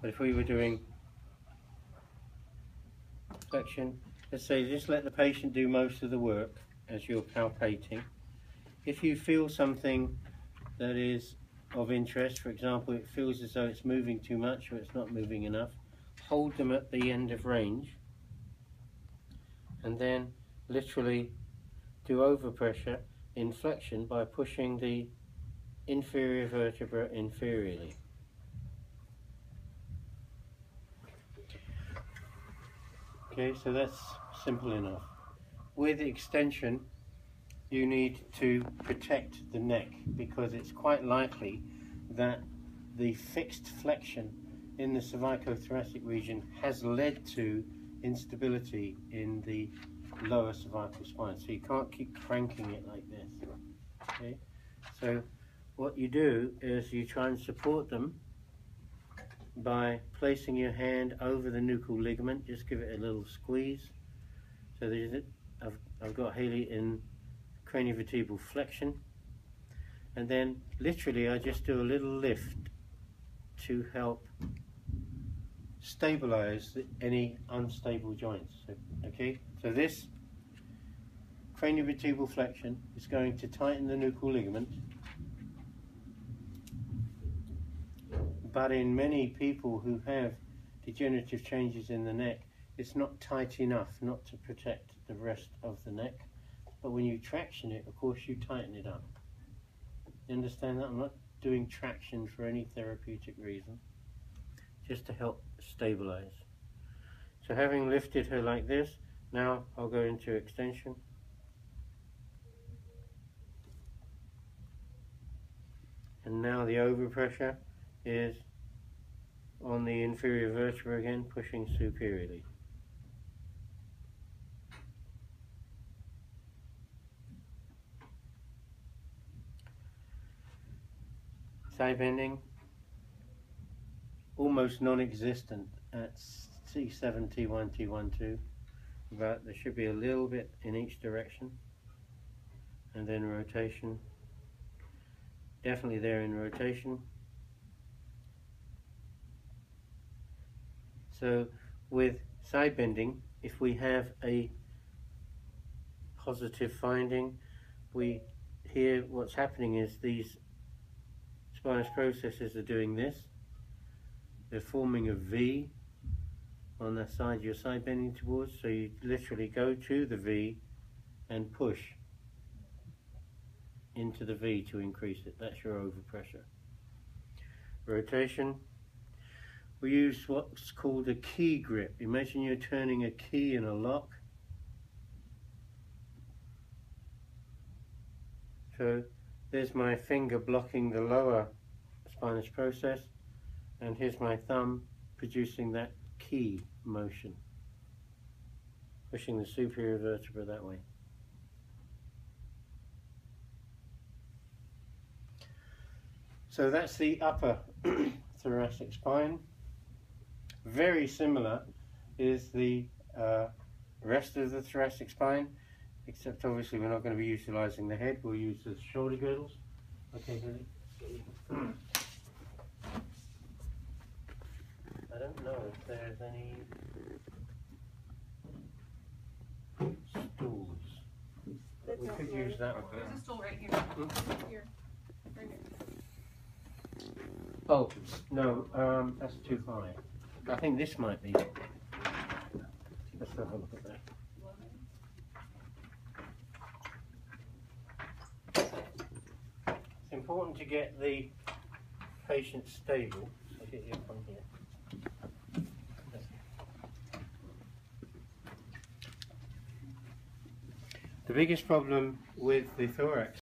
But if we were doing flexion, let's say just let the patient do most of the work as you're palpating. If you feel something that is of interest, for example, it feels as though it's moving too much or it's not moving enough, hold them at the end of range and then literally do overpressure in flexion by pushing the inferior vertebra inferiorly. Okay, so that's simple enough. With extension, you need to protect the neck because it's quite likely that the fixed flexion in the cervicothoracic region has led to instability in the lower cervical spine. So you can't keep cranking it like this. Okay? So what you do is you try and support them by placing your hand over the nuchal ligament. Just give it a little squeeze. So I've got Haley in craniovertebral flexion, and then literally I just do a little lift to help stabilize any unstable joints. Okay, so this craniovertebral flexion is going to tighten the nuchal ligament, but in many people who have degenerative changes in the neck, it's not tight enough not to protect the rest of the neck. But when you traction it, of course, you tighten it up. You understand that? I'm not doing traction for any therapeutic reason, just to help stabilize. So having lifted her like this, now I'll go into extension. And now the overpressure is on the inferior vertebra again, pushing superiorly. Side bending, almost non-existent at T7, T1, T1-T2, but there should be a little bit in each direction. And then rotation, definitely there in rotation. So with side bending, if we have a positive finding, here what's happening is these spinous processes are doing this. They're forming a V on the side you're side bending towards, so you literally go to the V and push into the V to increase it. That's your overpressure. Rotation, we use what's called a key grip. Imagine you're turning a key in a lock. So there's my finger blocking the lower spinous process, and here's my thumb producing that key motion, pushing the superior vertebra that way. So that's the upper thoracic spine. Very similar is the rest of the thoracic spine, except obviously we're not going to be utilizing the head, we'll use the shoulder girdles. Okay, I don't know if there's any stools, but we could use that one. There's a stool right here. Here. Right here. Oh, no, that's too high. I think this might be. Let's have a look at that. It's important to get the patient stable. So get you from here. The biggest problem with the thorax